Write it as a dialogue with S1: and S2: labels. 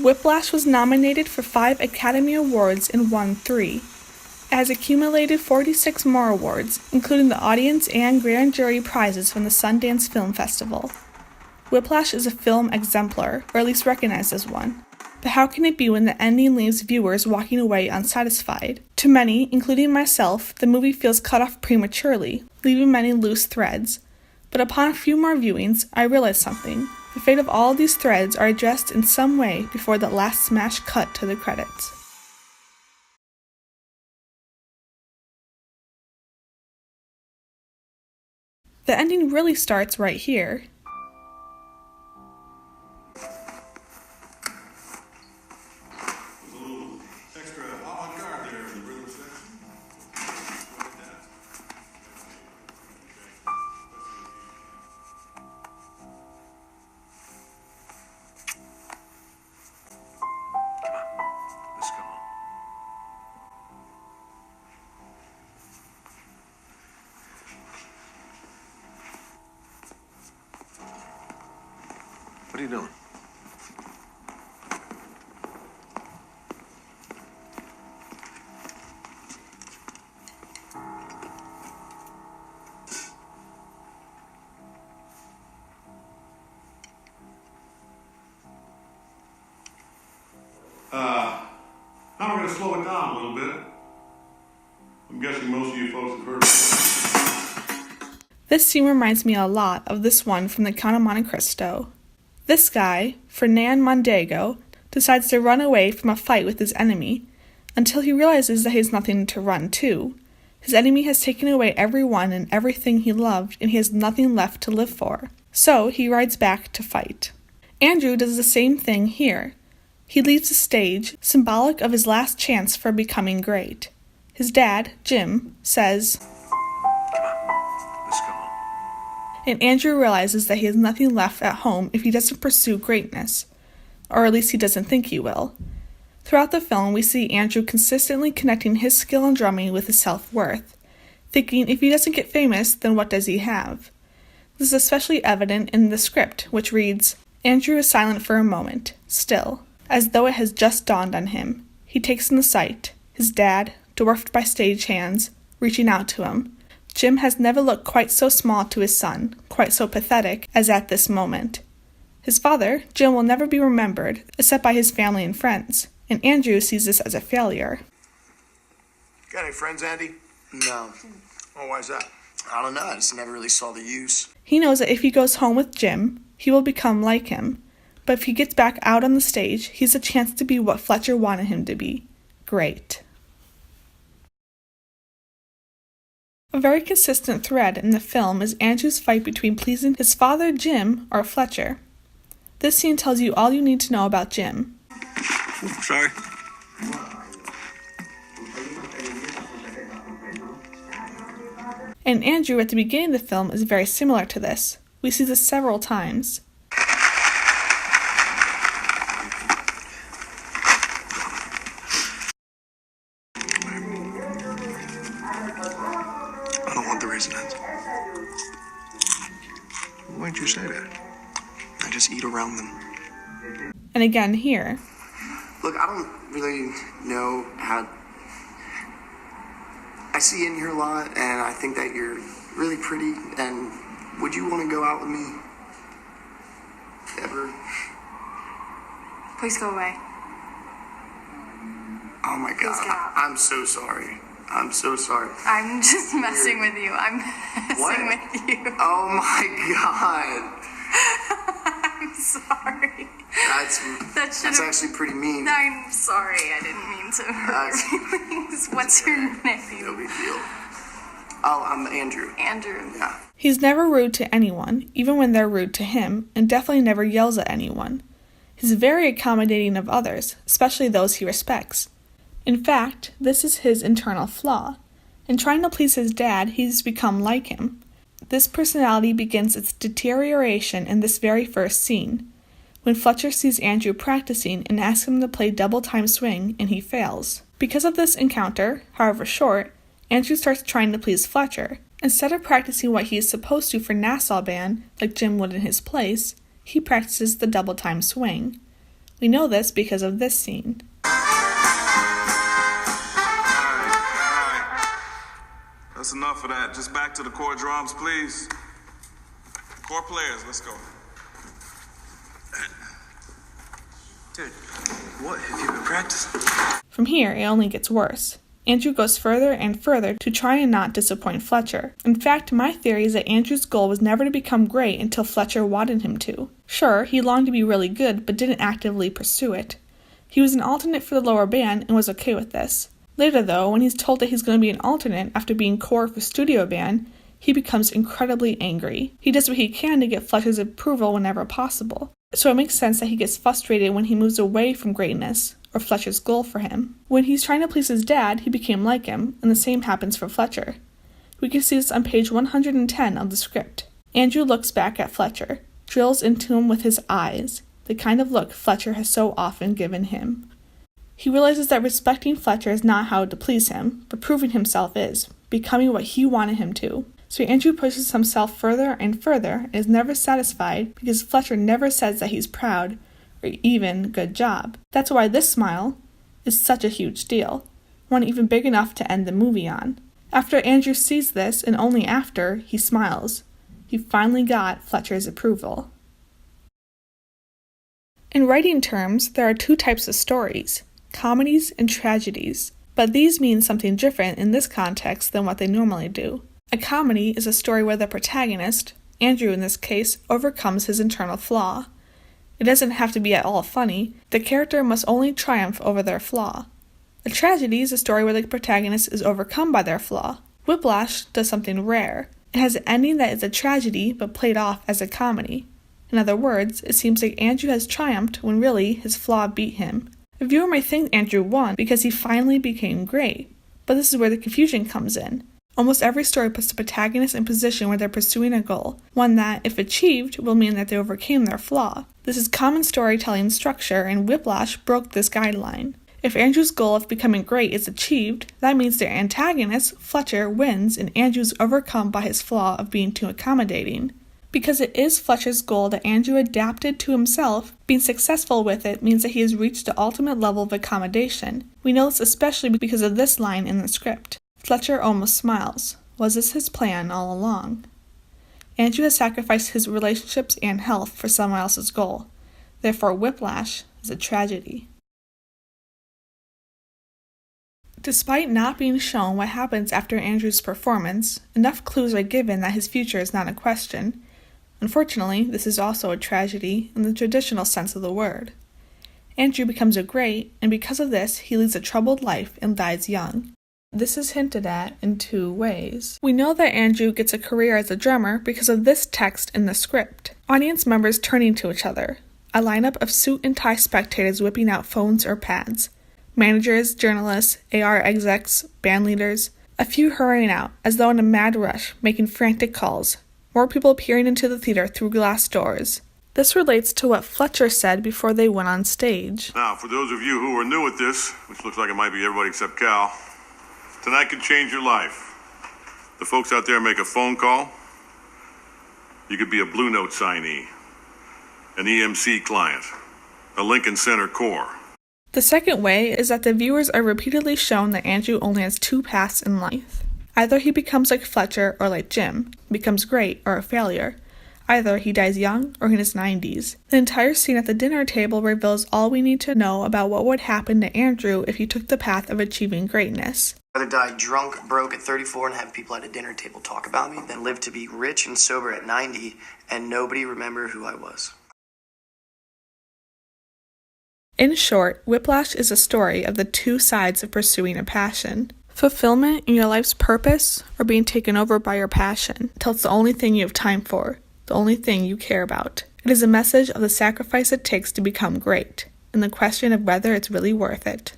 S1: Whiplash was nominated for 5 Academy Awards and won 3. It has accumulated 46 more awards, including the audience and grand jury prizes from the Sundance Film Festival. Whiplash is a film exemplar, or at least recognized as one. But how can it be when the ending leaves viewers walking away unsatisfied? To many, including myself, the movie feels cut off prematurely, leaving many loose threads. But upon a few more viewings, I realized something. The fate of all these threads are addressed in some way before that last smash cut to the credits. The ending really starts right here.
S2: What are you doing?
S3: Now we're going to slow it down a little bit. I'm guessing most of you folks have heard of it.
S1: This scene reminds me a lot of this one from the Count of Monte Cristo. This guy, Fernand Mondego, decides to run away from a fight with his enemy, until he realizes that he has nothing to run to. His enemy has taken away everyone and everything he loved, and he has nothing left to live for. So he rides back to fight. Andrew does the same thing here. He leaves the stage, symbolic of his last chance for becoming great. His dad, Jim, says, and Andrew realizes that he has nothing left at home if he doesn't pursue greatness, or at least he doesn't think he will. Throughout the film, we see Andrew consistently connecting his skill in drumming with his self-worth, thinking if he doesn't get famous, then what does he have? This is especially evident in the script, which reads, Andrew is silent for a moment, still, as though it has just dawned on him. He takes in the sight, his dad, dwarfed by stage hands, reaching out to him. Jim has never looked quite so small to his son, quite so pathetic, as at this moment. His father, Jim, will never be remembered, except by his family and friends, and Andrew sees this as a failure.
S4: Got any friends, Andy?
S5: No.
S4: Oh, why's that?
S5: I don't know, I just never really saw the use.
S1: He knows that if he goes home with Jim, he will become like him, but if he gets back out on the stage, he has a chance to be what Fletcher wanted him to be. Great. A very consistent thread in the film is Andrew's fight between pleasing his father, Jim, or Fletcher. This scene tells you all you need to know about Jim.
S4: Sorry.
S1: And Andrew at the beginning of the film is very similar to this. We see this several times.
S4: I don't want the raisins. Why'd you say that?
S5: I just eat around them.
S1: And again here.
S5: Look, I don't really know how... I see you in here a lot, and I think that you're really pretty, and would you want to go out with me? Ever?
S6: Please go away.
S5: Oh my
S6: Please
S5: God,
S6: get out.
S5: I'm so sorry. I'm so sorry.
S6: I'm just messing with you. I'm messing with you.
S5: Oh my God.
S6: I'm sorry.
S5: That's actually pretty mean.
S6: I'm sorry. I didn't mean to hurt your feelings. What's your
S5: No
S6: name?
S5: big deal. Oh, I'm Andrew.
S6: Andrew.
S5: Yeah.
S1: He's never rude to anyone, even when they're rude to him, and definitely never yells at anyone. He's very accommodating of others, especially those he respects. In fact, this is his internal flaw. In trying to please his dad, he's become like him. This personality begins its deterioration in this very first scene, when Fletcher sees Andrew practicing and asks him to play double-time swing, and he fails. Because of this encounter, however short, Andrew starts trying to please Fletcher. Instead of practicing what he is supposed to for Nassau Band, like Jim would in his place, he practices the double-time swing. We know this because of this scene.
S7: Alright. That's enough of that. Just back to the core drums, please. Core players, let's go.
S2: Dude, what? Have you been practicing?
S1: From here, it only gets worse. Andrew goes further and further to try and not disappoint Fletcher. In fact, my theory is that Andrew's goal was never to become great until Fletcher wanted him to. Sure, he longed to be really good, but didn't actively pursue it. He was an alternate for the lower band and was okay with this. Later though, when he's told that he's going to be an alternate after being core for studio band, he becomes incredibly angry. He does what he can to get Fletcher's approval whenever possible. So it makes sense that he gets frustrated when he moves away from greatness, or Fletcher's goal for him. When he's trying to please his dad, he became like him, and the same happens for Fletcher. We can see this on page 110 of the script. Andrew looks back at Fletcher, drills into him with his eyes, the kind of look Fletcher has so often given him. He realizes that respecting Fletcher is not how to please him, but proving himself is, becoming what he wanted him to. So Andrew pushes himself further and further and is never satisfied because Fletcher never says that he's proud or even good job. That's why this smile is such a huge deal, one even big enough to end the movie on. After Andrew sees this, and only after, he smiles. He finally got Fletcher's approval. In writing terms, there are two types of stories, comedies and tragedies, but these mean something different in this context than what they normally do. A comedy is a story where the protagonist, Andrew in this case, overcomes his internal flaw. It doesn't have to be at all funny, the character must only triumph over their flaw. A tragedy is a story where the protagonist is overcome by their flaw. Whiplash does something rare. It has an ending that is a tragedy but played off as a comedy. In other words, it seems like Andrew has triumphed when really his flaw beat him. The viewer may think Andrew won because he finally became great, but this is where the confusion comes in. Almost every story puts the protagonist in a position where they're pursuing a goal, one that, if achieved, will mean that they overcame their flaw. This is common storytelling structure, and Whiplash broke this guideline. If Andrew's goal of becoming great is achieved, that means their antagonist, Fletcher, wins and Andrew's overcome by his flaw of being too accommodating. Because it is Fletcher's goal that Andrew adapted to himself, being successful with it means that he has reached the ultimate level of accommodation. We know this especially because of this line in the script. Fletcher almost smiles. Was this his plan all along? Andrew has sacrificed his relationships and health for someone else's goal. Therefore, Whiplash is a tragedy. Despite not being shown what happens after Andrew's performance, enough clues are given that his future is not a question. Unfortunately, this is also a tragedy in the traditional sense of the word. Andrew becomes a great, and because of this, he leads a troubled life and dies young. This is hinted at in two ways. We know that Andrew gets a career as a drummer because of this text in the script. Audience members turning to each other. A lineup of suit and tie spectators whipping out phones or pads. Managers, journalists, AR execs, band leaders. A few hurrying out, as though in a mad rush, making frantic calls. More people peering into the theater through glass doors. This relates to what Fletcher said before they went on stage.
S3: Now, for those of you who are new at this, which looks like it might be everybody except Cal, tonight could change your life. The folks out there make a phone call. You could be a Blue Note signee, an EMC client, a Lincoln Center core.
S1: The second way is that the viewers are repeatedly shown that Andrew only has two paths in life. Either he becomes like Fletcher or like Jim, becomes great or a failure. Either he dies young or in his 90s. The entire scene at the dinner table reveals all we need to know about what would happen to Andrew if he took the path of achieving greatness.
S5: I'd rather die drunk, broke at 34 and have people at a dinner table talk about me than live to be rich and sober at 90 and nobody remember who I was.
S1: In short, Whiplash is a story of the two sides of pursuing a passion. Fulfillment in your life's purpose or being taken over by your passion until it's the only thing you have time for, the only thing you care about. It is a message of the sacrifice it takes to become great, and the question of whether it's really worth it.